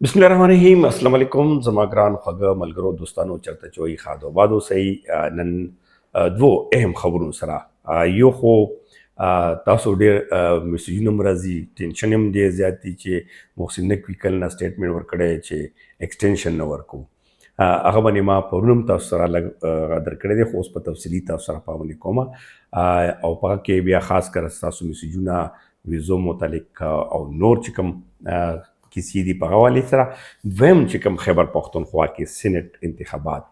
بسم الله الرحمن الرحیم. السلام علیکم زما ګران خوږه ملګرو دوستانو چرته چې وایي ښاد او باد اوسئ. نن دوو اهم خبرونو سره یو خو تاسو ډېر میسیجونه م راځي، ټینشن هم ډېر زیات دي چې محسن نقوي کله نه سټیټمنټ ورکړی چې ایکسټینشن نه ورکوو. هغه باندې ما پرون هم تاسو سره لږ درکړی دی، خو اوس په تفصیلي تاسو سره په باندې کومه او په هغه کې بیا خاص کر ستاسو میسیجونه ویزو متعلق او نور چې کوم کسی دی په حواله سره. دویم چې کوم خیبر پختونخوا کې سینټ انتخابات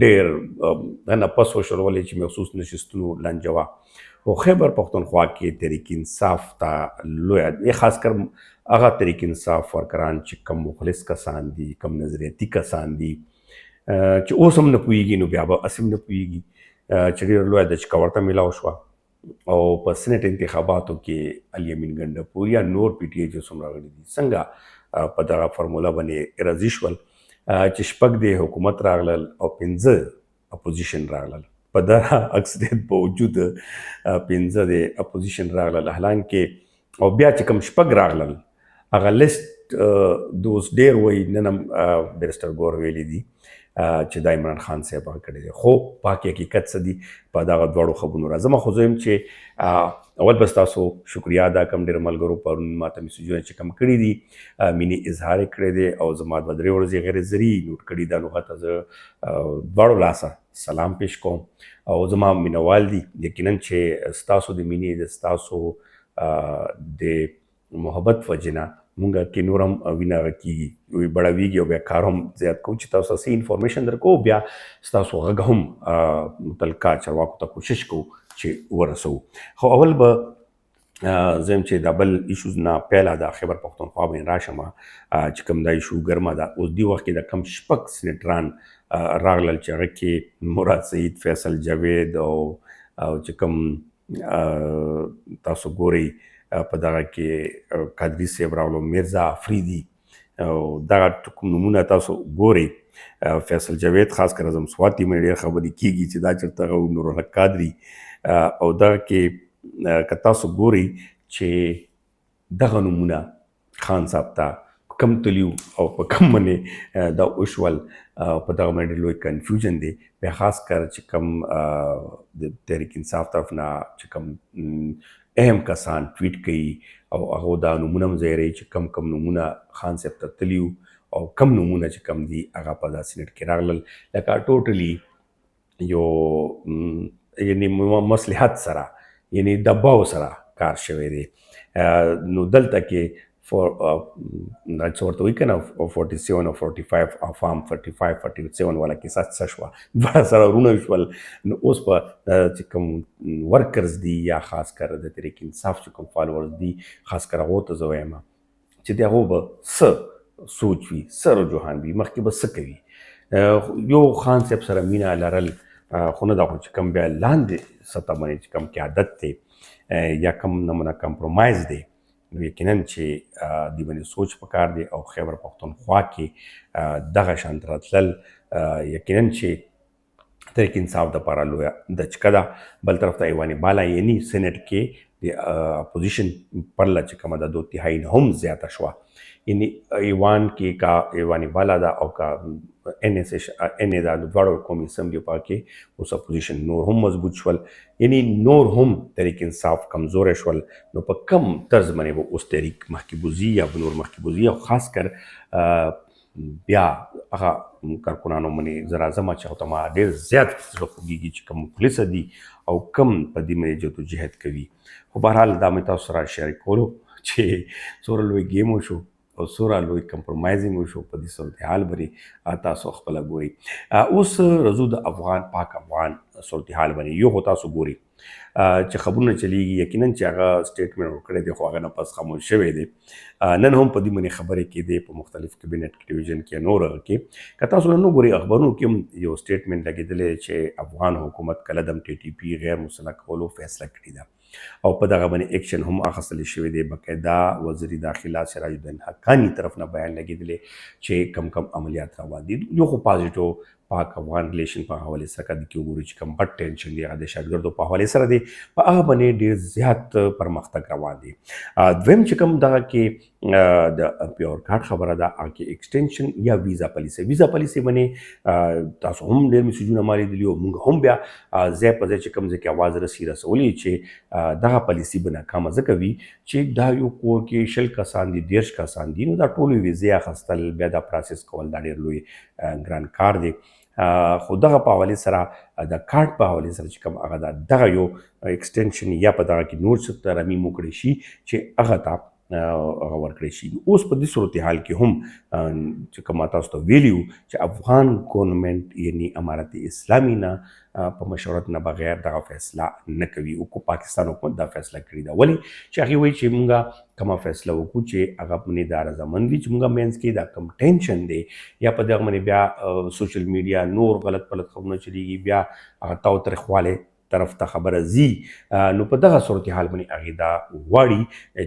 ډېر نه پس وشول ولې چې مخصوص نشستونو لانجوا او خیبر پختونخوا کې تحریک انصاف ته لوی خاص کر هغه تحریک انصاف ورکران چې کوم مخلص کسان دي، کوم نظریاتي کسان دي چې اوس هم نه پوهېږي، نو بیا به اسیم نه پوهېږي چې ډېر لوی ده چې کورته میلاو شوه او په سینټ انتخاباتو کې الیمین ګنډپور یا نور پی ټی آی چې څومره غړي دي څنګه په دغه فارموله باندې راضي شول چې شپږ د حکومت راغلل او 15 اپوزیشن راغلل. په دغه اکثریت باوجود 15 د اپوزیشن راغلل، حالانکې او بیا چې کوم شپږ راغلل هغه لیست دوس ډېر وایي نن هم بیرسټر ګور ویلي دي چې دا عمران خان صاحب هغه کړی دی، خو باقي حقیقت څه دي په دغه دواړو خبرونو راځم. خو زه یم چې اول به ستاسو شکریا ادا کوم ډېرو ملګرو پرون ماته میسیجونه چې کوم کړي دي مینې اظهار یې کړی دی او زما دوه درې ورځې غیر ضري نوټ کړي دا، نو هغه زه دواړو لاسه سلام پیش کوم او زما مینوال دي. یقینا چې ستاسو د مینې د ستاسو د محبت وجې نه مونږ کې نور هم وینه کېږي، بړویږي او بیا کار هم زیات کوو چې تاسو ته انفارمیشن درکو، بیا ستاسو غږ هم متلقا چارواکو ته کوشش کوو چې ورسوو. خو اول به زه یم چې دا بل ایشوز نه پیله د خیبر پختونخوا باندې راشم چې کوم دا ایشو ګرمه ده. اوس دې وخت کې د کم شپږ سینټران راغلل چې هغه کې مراد سعید، فیصل جاوید او چې کوم تاسو ګورئ په دغه کې قادري صاحب راغلو، میرزا افریدي او دغه کوم نومونه تاسو ګورئ. فیصل جاوید خاص کر اعظم سواتی باندې ډېر خبرې کېږي چې دا چېرته هغه نورالحق قادري او دغه کې که تاسو ګورئ چې دغه نومونه خان صاحب ته کم تلیو او په کم باندې دا وشول په دغه باندې ډېر لوی کنفیوژن دی. بیا خاص کر چې کوم د تحریک انصاف طرف نه چې کوم اهم کسان ټویټ کوي او هغه دا نومونه هم ځایروي چې کم کم نومونه خان صاحب ته تلیو او کم نومونه چې کم دي هغه په دا سینټ کې راغلل، لکه ټوټلي یو یعنی مصلحت سره یعنی دباو سره کار شوی دی. نو دلته کې څه ورته وایي که نه 47 او 45 افام 45 47 والا کیسه څه شوه، دواړه سره ورونه شول. نو اوس په چې کوم ورکرز دي یا خاص کر د تحریک انصاف چې کوم فالوورز دي خاص کر هغو ته زه وایم چې د هغو به څه سوچ وي، څه رجحان وي، مخکې به څه کوي. یو خان صاحب سره مینه لرل خو نه دا خو چې کوم بیا لاندې سطح باندې چې کوم قیادت دی یا کوم نمونه کمپرومایز دی، نو یقینا چې دې باندې سوچ پکار دی او خیبر پختونخوا کې دغه شان راتلل یقینا چې تحریک انصاف دپاره لویه دچکه ده. بل طرف ته ایوان بالا یعنی سینټ کې د اپوزیشن پرله چې کومه ده 2/3 نه هم زیاته شوه، یعنی ایوان کې کا ایوان بالا ده او کا ان ای ده، د دواړو قومي اسمبلیو په کې اوس اپوزیشن نور هم مضبوط شول، یعنی نور هم تحریک انصاف کمزوری شول. نو په کم طرز باندې به اوس تحریک مخکې بوځي یا به نور مخکې بوځي او خاص کر بیا هغه کارکنانو باندې زه راځم چې هغو ته ما ډېر زیات زړه خوږېږي چې کوم مخلصه دي او کم په دې باندې جدوجهد کوي. خو بهرحال دا مې تاسو سره شریکولو چې څومره لوی گیم وشو او څومره لوی کمپرومایزینګ وشو په دې صورتحال باندې تاسو خپله ګورئ. اوس رضو د افغان پاک افغان صورتحال باندې یو خو تاسو ګورئ چې خبرونه چلیږي، یقینا چې هغه سټیټمنټ ورکړی دی خو هغه نه پس خاموش شوی دی. نن هم په دې باندې خبرې کېدې په مختلف کابینټ ټلویزیون کې نور هغه کې که تاسو نن وګورئ اخبارونو کې هم یو سټیټمنټ لګېدلی چې افغان حکومت کله د ټي ټي پي غیر مسلح کولو فیصله کړې ده او په دغه باندې ایکشن هم اخیستل شوی دی. باقاعده وزیر داخله سراج الدین حقانی طرف نه بیان لګېدلی چې کم کم عملیات روان دي. یو خو پازیټیو پاک افغان ریلیشن په حواله سره کدي کې وګورو چې کوم پټ ټینشن دی د شاګردو په حواله سره دی په هغه باندې ډیر زیات پرمختګ روان دی. دویم چې کوم دغه کې د پیور کارت خبره ده هغه کې ایکسټینشن یا ویزا پالیسي باندې تاسو هم ډیر میسجونه مالي دي او موږ هم بیا ځای په ځای چې کوم ځای کې اواز رسولي چې دغه پالیسي به ناکامه ځکه وي چې دا یو کور کې 20 کسان دي 30 کسان دي نو دا ټول ویزې اخیستل بیا دا پروسس کول دا ډیر لوی ګران کار دی. خو دغه په حواله سره د کارت په حواله سره چې کوم هغه دغه یو ایکسټینشن یا په دغه کې نور څه ترمیم وکړي شي چې هغه ته ورکړی شي. اوس په دې صورتحال کې هم چې کوم تاسو ته ویلیو چې افغان ګورنمنت یعنی امارت اسلامي نه په مشورت نه بغیر دغه فیصله نه کوي او پاکستان حکومت دا فیصله کړې ده ولې چې هغه وایي چې موږ کومه فیصله وکړو چې هغه باندې دا رضامند وي چې موږ مینس کې دا کم ټینشن دی یا په دغه باندې بیا سوشل میډیا نور غلط پلت خبرونه چلیږي بیا هغه تاوتریخوالی طرف ته خبره زی نو په دغه صورتحال باندې هغې دا غواړي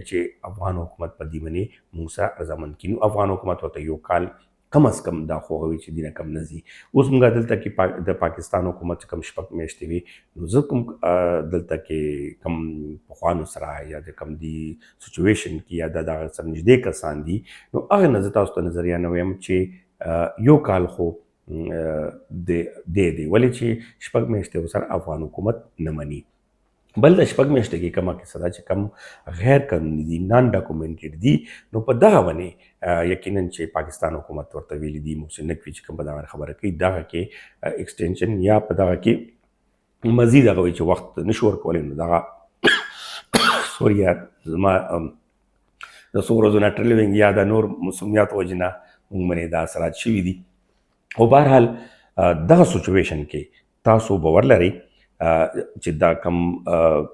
چې افغان حکومت په دې باندې موږ سره رضامند کړي. نو افغان حکومت ورته یو کال کم از کم دا خوغوي چې دینه کم نه ځي. اوس موږ دلته کې د پاکستان حکومت کم شپږ میاشتې وي نو زه کوم دلته کې کم پخوانو سره یا د کم دی سچویشن کې یا د دغه سره نږدې کسان دي نو هغه نه زه تاسو ته نظریه نه وایم چې یو کال خو دی ولې چې شپږ میاشتې ورسره افغان حکومت نه مني. بل د شپږ میاشتې کې کومه کیسه ده چې کوم غیر قانوني دي نان ډاکومنټډ دي نو په دغه باندې یقینا چې پاکستان حکومت ورته ویلي دي محسن نقوي چې کوم په دغه خبره کوي دغه کې ایکسټینشن یا په دغه کې مزید هغه وایي چې وخت نشو ورکولی نو دغه سوریا زما د څو ورځو نه ټریلینګ یا د نور موسمیاتو وجې نه موږ باندې دا اثرات شوي دي. او بهرحال دغه سچویشن کې تاسو باور لرئ چې دا کم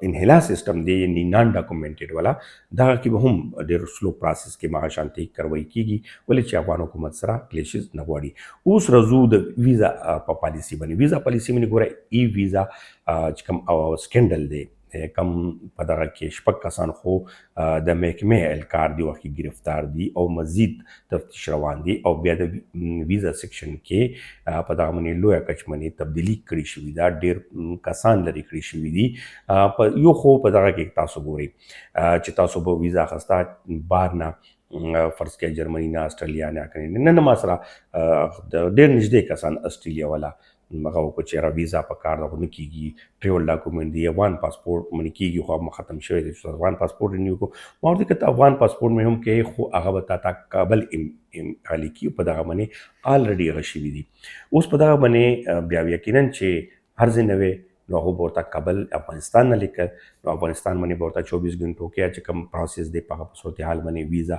انحلا سیستم دی یعنی نان ډاکومنټډ والا دغه کې به هم ډېر سلو پروسس کې مغه شانتي کاروایی کیږي ولې چې افغان حکومت سره کلیشز نه غواړي. اوس رزو د ویزا په پالیسي باندې ویزا پالیسي باندې ګوره ای ویزا چې کوم سکینډل دی کم په دغه کې شپږ کسان خو د محکمې اهلکار دی وخت گرفتار دي او مزید تفتیش روان دي او بیا د ویزا سیکشن کې په دغه باندې لویه کچ باندې تبدیلي کړې شوې ده ډېر کسان لرې کړي شوي دي. یو خو په دغه کې تاسو ګورئ چې تاسو به ویزا اخیسته بهر نه فرض کړئ جرمني نه اسټرالیا نه کنه نه ما سره ډېر نږدې کسان اسټرالیا والا هغه وکړو چې یاره ویزا په کار دغه نه کېږي ټریول ډاکومنټ دی افغان پاسپورټ باندې کېږي خو هم ختم شوی دی چې افغان پاسپورټ رینیو کړو ما ورته که ته افغان پاسپورټ مې هم کې خو هغه به تا کابل خالي کړي په دغه باندې الریډي هغه شوي دي. اوس په دغه باندې بیا یقینا چې هر ځای نوی نو هغه به ورته کابل افغانستان نه لیکل نو افغانستان باندې به ورته 24 غنټو کې چې کوم پروسس دی په هغه صورتحال باندې ویزا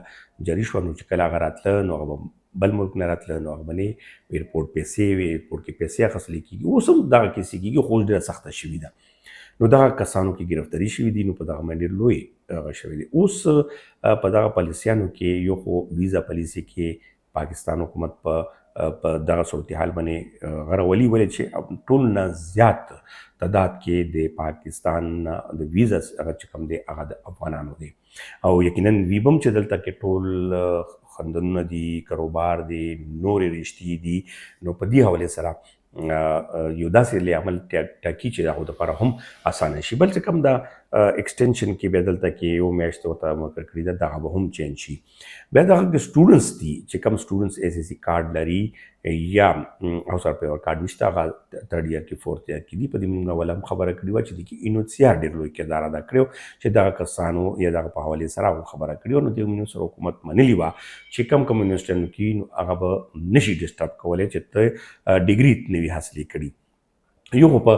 جاري شوه نو چې کله هغه راتله نو هغه بل ملک نه راتله نو هغه باندې ایرپورټ پیسې وي ایرپورټ کې پیسې اخیستل کېږي اوس هم دغه کیسې کېږي خو ډېره سخته شوې ده نو دغه کسانو کې گرفتاري شوي دي نو په دغه باندې ډېر لوی هغه شوی دی. اوس په دغه پالیسیانو کې یو خو ویزا پالیسي کې پاکستان حکومت په دغه صورتحال باندې غرولي ولې چې ټول نه زیات تعداد کې د پاکستان د ویزا هغه چې کوم دی هغه د افغانانو دی او یقینا ویبم چې دلته کې ټول خندنونه دي کاروبار دی نورې رشتې دي نو په دې حواله سره یو داسې عمل ټاکي چې د هغو دپاره هم اسانه شي. بل چې کوم دا ایکسټینشن کې بیا دلته کې یو میاشت ورته مقرر کړي ده دغه به هم چینج شي. بیا دغه سټوډنټس دي چې کوم سټوډنټس ایس ایس سی کارډ لري یا او سره پیور کارډ نشته هغه 3rd ایئر کې 4th ایئر کې دي په دې موږ اول هم خبره کړې وه چې د کې انوسیار ډېر لوی کردار ادا کړی چې دغه کسانو یا دغه په حوالې سره هغه خبره کړې نو د سره حکومت منلي وه چې کم یونیورسټیانو کې نو هغه به نشي ډسټرب کولی چې ته ډیګري نه وي حاصلې کړي. یو خو په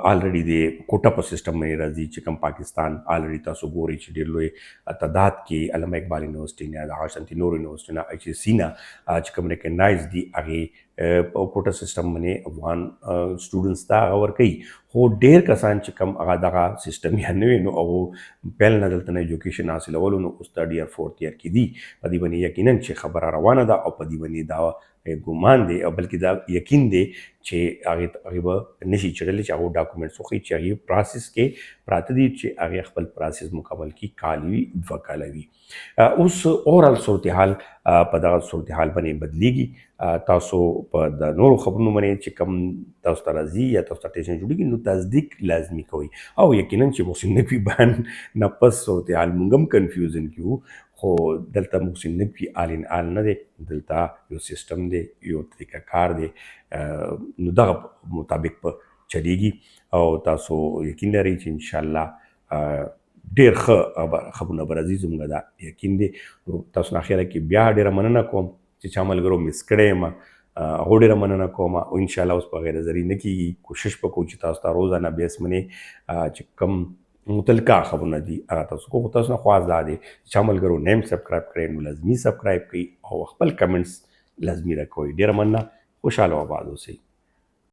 الریډي د کوټه په سیسټم باندې راځي چې کوم پاکستان الریډي تاسو ګورئ چې ډېر لوی تعداد کې علامه اقبال یونیورسټي نه د هاشنتي نور یونیورسټي نه ایچ ایس سی نه چې کوم ریکګنایز دي هغې په کوټه سیسټم باندې افغان سټوډنټس ته هغه ورکوي خو ډېر کسان چې کوم هغه دغه سیسټم یې نه وي نو هغو پیل نه دلته نه ایجوکیشن حاصلولو نو اوس 3rd ایئر 4th ایئر کې دي په دې باندې یقینا چې خبره روانه ده او په دې باندې دا ګمان دی او بلکې دا یقین دی چې هغې به نشي چړلی چې هغو ډاکومنټس وښیي چې هغې پروسس کې پراته دي چې هغې خپل پروسس مکمل کړي، کال وي 2 کاله وي. اوس اورال صورتحال په دغه صورتحال باندې بدلیږي. تاسو په د نورو خبرونو باندې چې کوم تاسو ته راځي یا تاسو ته ټینشن جوړېږي نو تصدیق لازمي کوئ، او یقینا چې محسن نقوي بیان نه پس صورتحال موږ هم کنفیوزن کیو، خو دلته محسن نقوي آل ان آل نه دی، دلته یو سیستم دی، یو طریقه کار دی، نو دغه مطابق په چلیږي او تاسو یقین لرئ چې انشاءالله ډېر ښه خبرونه به راځي، زموږ دا یقین دی. نو تاسو نه اخره کې بیا ډېره مننه کوم چې چا ملګرو مس کړی یم، هغو ډېره مننه کوم، او انشاءالله اوس په غیر ضروري نه کېږي، کوشش به کوو چې تاسو ته روزانه بیس منې چې کوم متلقه خبرونه دي هغه تاسو کو. تاسو نه خواست دا دی چې چا ملګرو نیم سبسکرایب کړئ نو لازمي سبسکرایب کړئ او خپل کمنټس لازمي راکوئ. ډېره مننه، خوشحاله او آباد اوسئ.